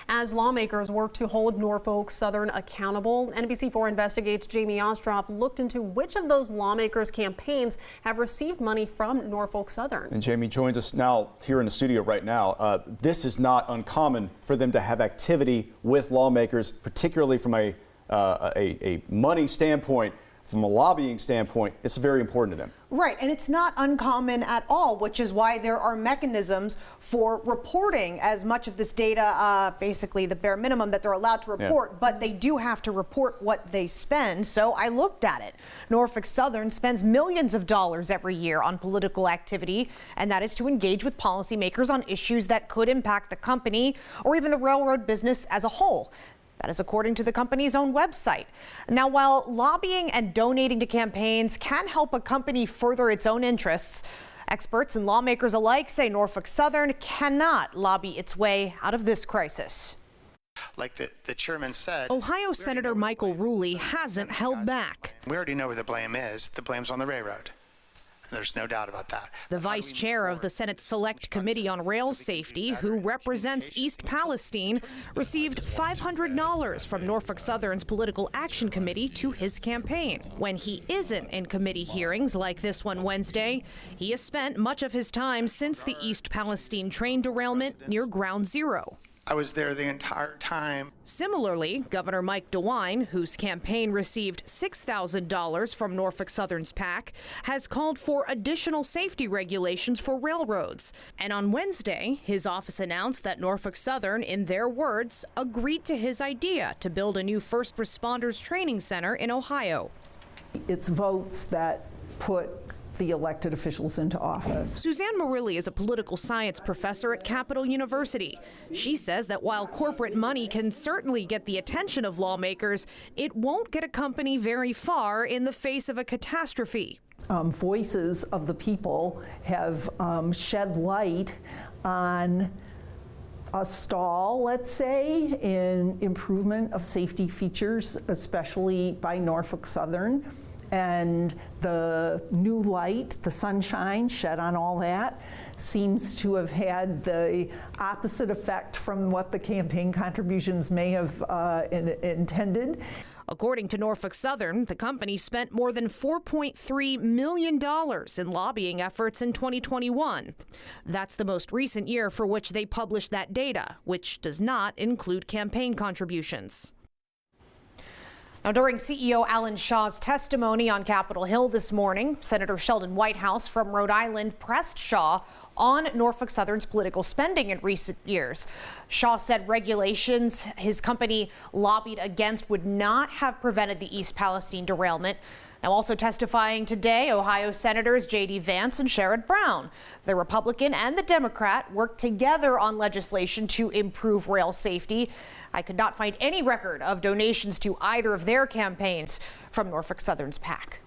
as lawmakers work to hold Norfolk Southern accountable. NBC4 Investigates Jamie Ostroff looked into which of those lawmakers' campaigns have received money from Norfolk Southern. And Jamie joins us now here in the studio right now. This is not uncommon for them to have activity with lawmakers, particularly from a money standpoint. From a lobbying standpoint, it's very important to them. Right, and it's not uncommon at all, which is why there are mechanisms for reporting as much of this data, basically the bare minimum that they're allowed to report, but they do have to report what they spend. So I looked at it. Norfolk Southern spends millions of dollars every year on political activity, and that is to engage with policymakers on issues that could impact the company or even the railroad business as a whole. That is according to the company's own website. Now, while lobbying and donating to campaigns can help a company further its own interests, experts and lawmakers alike say Norfolk Southern cannot lobby its way out of this crisis. Like the chairman said, Ohio Senator Michael Rulli hasn't held back. We already know where the blame is. The blame's on the railroad. There's no doubt about that. The vice chair of the Senate Select Committee on Rail Safety, who represents East Palestine, received $500 from Norfolk Southern's Political Action Committee to his campaign. When he isn't in committee hearings like this one Wednesday, he has spent much of his time since the East Palestine train derailment near Ground Zero. I was there the entire time. Similarly, Governor Mike DeWine, whose campaign received $6,000 from Norfolk Southern's PAC, has called for additional safety regulations for railroads. And on Wednesday, his office announced that Norfolk Southern, in their words, agreed to his idea to build a new first responders training center in Ohio. It's votes that put the elected officials into office. Suzanne Murilli is a political science professor at Capital University. She says that while corporate money can certainly get the attention of lawmakers, it won't get a company very far in the face of a catastrophe. Voices of the people have shed light on a stall, let's say, in improvement of safety features, especially by Norfolk Southern. And the new light, the sunshine shed on all that, seems to have had the opposite effect from what the campaign contributions may have intended. According to Norfolk Southern, the company spent more than $4.3 million in lobbying efforts in 2021. That's the most recent year for which they published that data, which does not include campaign contributions. Now, during CEO Alan Shaw's testimony on Capitol Hill this morning, Senator Sheldon Whitehouse from Rhode Island pressed Shaw on Norfolk Southern's political spending in recent years. Shaw said regulations his company lobbied against would not have prevented the East Palestine derailment. Now, also testifying today, Ohio Senators J.D. Vance and Sherrod Brown. The Republican and the Democrat worked together on legislation to improve rail safety. I could not find any record of donations to either of their campaigns from Norfolk Southern's PAC.